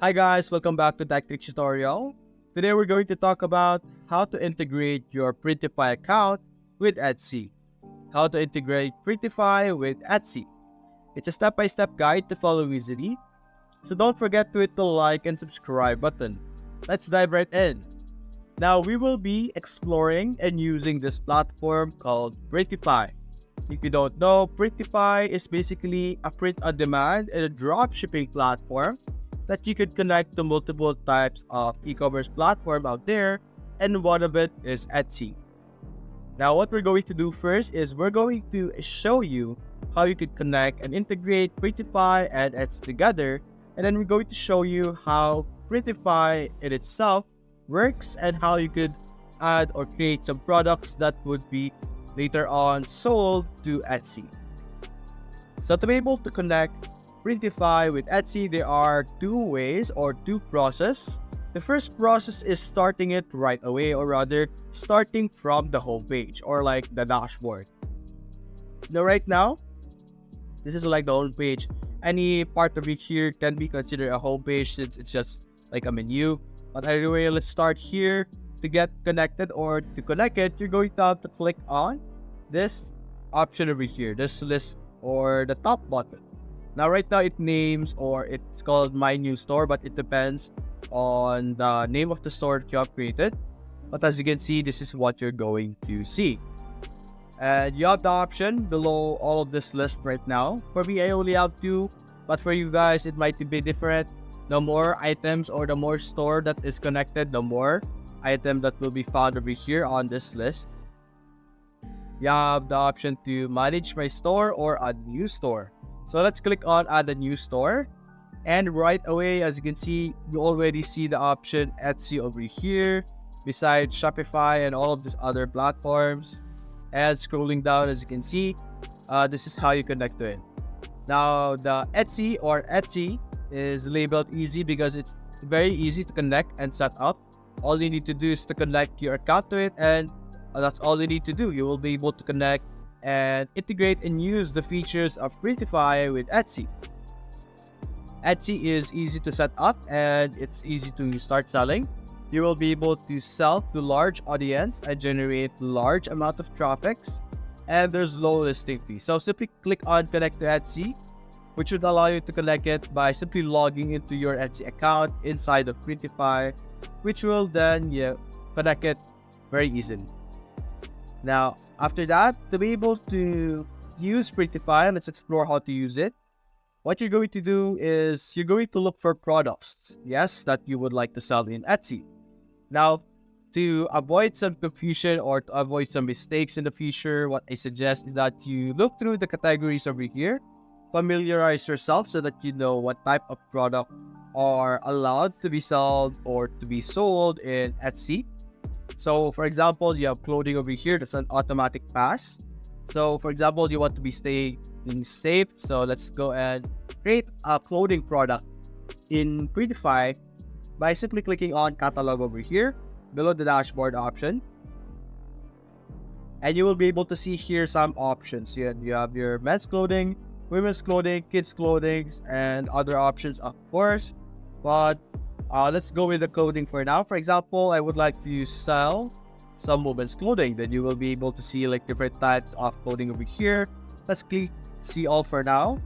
Hi guys, welcome back to Tactic Tutorial. Today we're going to talk about how to integrate your Printify account with Etsy. How to integrate Printify with Etsy. It's a step-by-step guide to follow easily, so don't forget to hit the like and subscribe button. Let's dive right in. Now we will be exploring and using this platform called Printify. If you don't know, Printify is basically a print-on-demand and a drop-shipping platform that you could connect to multiple types of e-commerce platform out there, and one of it is Etsy. Now what we're going to do first is we're going to show you how you could connect and integrate Printify and Etsy together, and then we're going to show you how Printify in itself works and how you could add or create some products that would be later on sold to Etsy. So to be able to connect Printify with Etsy, there are two ways or two processes. The first process is starting it right away, or rather starting from the home page or like the dashboard. Now right now, this is like the home page. Any part of it here can be considered a home page since it's just like a menu. But anyway, let's start here. To get connected or to connect it, you're going to have to click on this option over here, this list or the top button. Now right now it names or it's called My New Store, but it depends on the name of the store that you have created. But as you can see, this is what you're going to see. And you have the option below all of this list right now. For me, I only have two, but for you guys, it might be different. The more items or the more store that is connected, the more item that will be found over here on this list. You have the option to manage my store or a new store. So let's click on add a new store, and right away, as you can see, you already see the option Etsy over here besides Shopify and all of these other platforms. And scrolling down, as you can see, this is how you connect to it. Now the Etsy or Etsy is labeled easy because it's very easy to connect and set up. All you need to do is to connect your account to it, and that's all you need to do. You will be able to connect and integrate and use the features of Printify with Etsy. Etsy is easy to set up and it's easy to start selling. You will be able to sell to large audience and generate large amount of traffics, and there's low listing fee. So simply click on connect to Etsy, which would allow you to connect it by simply logging into your Etsy account inside of Printify, which will then connect it very easily. Now, after that, to be able to use Printify, let's explore how to use it. What you're going to do is you're going to look for products, yes, that you would like to sell in Etsy. Now, to avoid some confusion or to avoid some mistakes in the future, what I suggest is that you look through the categories over here, familiarize yourself so that you know what type of product are allowed to be sold or to be sold in Etsy. So for example, you have clothing over here. That's an automatic pass. So for example, you want to be staying safe. So let's go and create a clothing product in Printify by simply clicking on catalog over here below the dashboard option. And you will be able to see here some options. You have your men's clothing, women's clothing, kids clothing, and other options of course. But let's go with the clothing for now. For example, I would like to sell some women's clothing. Then you will be able to see like different types of clothing over here. Let's click see all for now.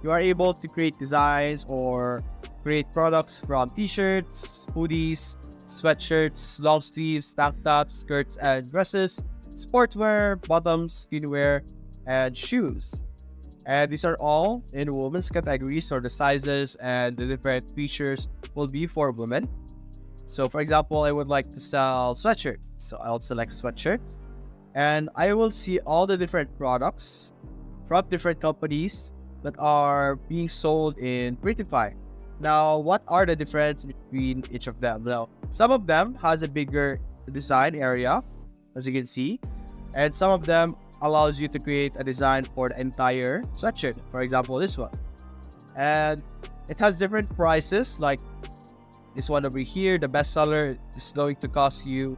You are able to create designs or create products from t-shirts, hoodies, sweatshirts, long sleeves, tank tops, skirts and dresses, sportswear, bottoms, skinwear, and shoes. And these are all in women's categories, so the sizes and the different features will be for women. So for example, I would like to sell sweatshirts. So I'll select sweatshirts. And I will see all the different products from different companies that are being sold in Printify. Now, what are the difference between each of them? Now, some of them has a bigger design area, as you can see. And some of them allows you to create a design for the entire sweatshirt. For example, this one. And it has different prices, like this one over here. The bestseller is going to cost you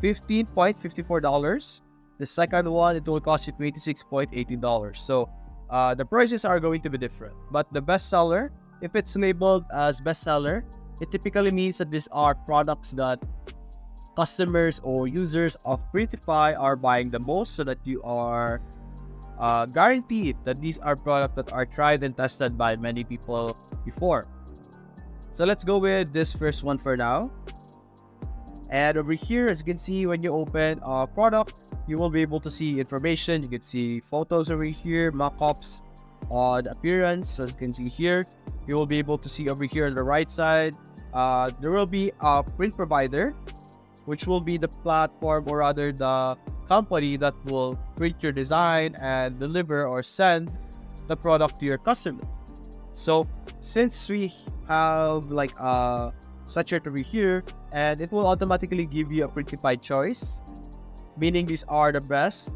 $15.54. The second one, it will cost you $26.18. So the prices are going to be different. But the bestseller If it's labeled as bestseller, it typically means that these are products that customers or users of Printify are buying the most, so that you are guaranteed that these are products that are tried and tested by many people before. So let's go with this first one for now. And over here, as you can see, when you open a product, you will be able to see information. You can see photos over here, mock-ups on appearance. As you can see here, you will be able to see over here on the right side, there will be a print provider, which will be the platform, or rather the company that will print your design and deliver or send the product to your customer. So since we have like a sweatshirt over here, and it will automatically give you a Printify choice, meaning these are the best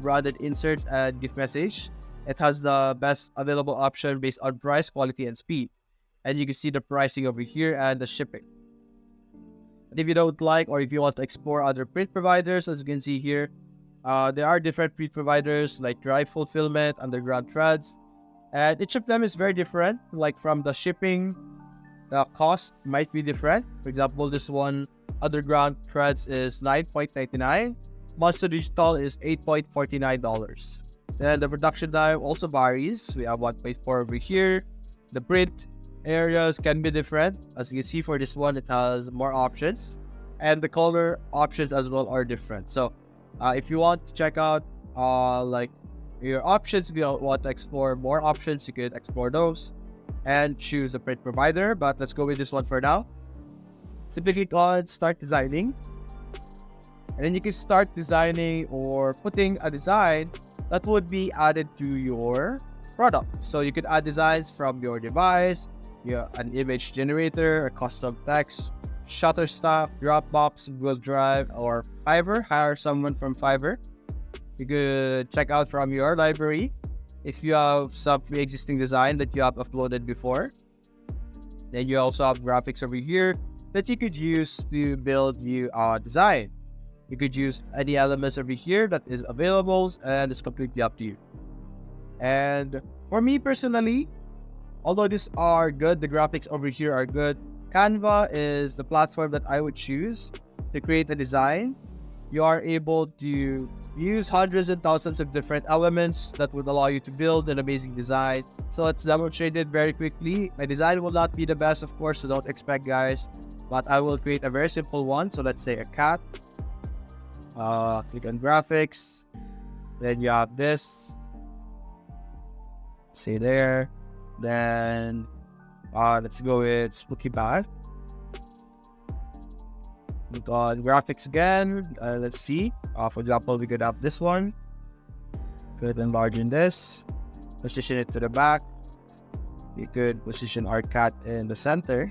branded inserts and gift message. It has the best available option based on price, quality, and speed. And you can see the pricing over here and the shipping. And if you don't like, or if you want to explore other print providers, as you can see here, there are different print providers like Dry Fulfillment, Underground Threads, and each of them is very different. Like from the shipping, the cost might be different. For example, this one, Underground Threads, is $9.99. Monster Digital is $8.49. Then the production time also varies. We have 1.4 over here. The print areas can be different. As you can see, for this one, it has more options, and the color options as well are different. So if you want to check out like your options, if you want to explore more options, you could explore those and choose a print provider. But let's go with this one for now. Simply click on Start Designing, and then you can start designing or putting a design that would be added to your product. So you could add designs from your device, an image generator, a custom text, Shutterstock, Dropbox, Google Drive, or Fiverr. Hire someone from Fiverr. You could check out from your library if you have some pre-existing design that you have uploaded before. Then you also have graphics over here that you could use to build you a design. You could use any elements over here that is available, and it's completely up to you. And for me personally, although these are good, the graphics over here are good, Canva is the platform that I would choose to create a design. You are able to use hundreds and thousands of different elements that would allow you to build an amazing design. So it's demonstrated very quickly. My design will not be the best, of course, so don't expect, guys, but I will create a very simple one. So let's say a cat. Click on graphics. Then you have this. See there. Then let's go with Spooky Bag. Click on graphics again. Let's see. For example, we could have this one. Could enlarge in this. Position it to the back. We could position our cat in the center.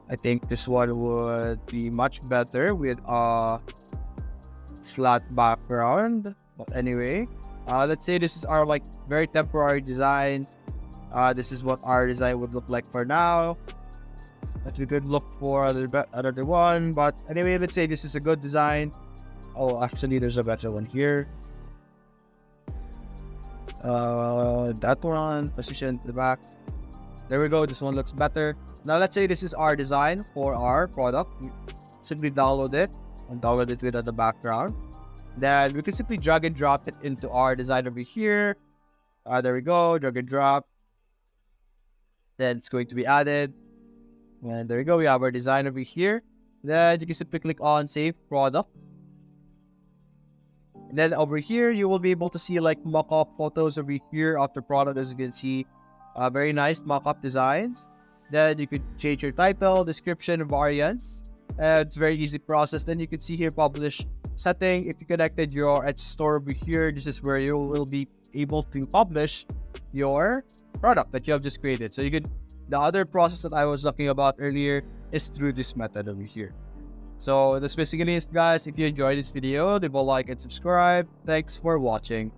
I think this one would be much better with a flat background. But anyway, let's say this is our like very temporary design. This is what our design would look like for now. But we could look for another one. But anyway, let's say this is a good design. Oh, actually, there's a better one here. That one, position to the back. There we go. This one looks better. Now, let's say this is our design for our product. Simply download it and download it without the background. Then we can simply drag and drop it into our design over here. There we go. Drag and drop. Then it's going to be added. And there we go. We have our design over here. Then you can simply click on Save Product. And then over here, you will be able to see like mock-up photos over here of the product. As you can see, very nice mock-up designs. Then you could change your title, description, variants. It's very easy process. Then you can see here publish setting. If you connected your Etsy store over here, this is where you will be able to publish your product that you have just created. So you could, the other process that I was talking about earlier is through this method over here. So that's basically it, guys. If you enjoyed this video, leave a like and subscribe. Thanks for watching.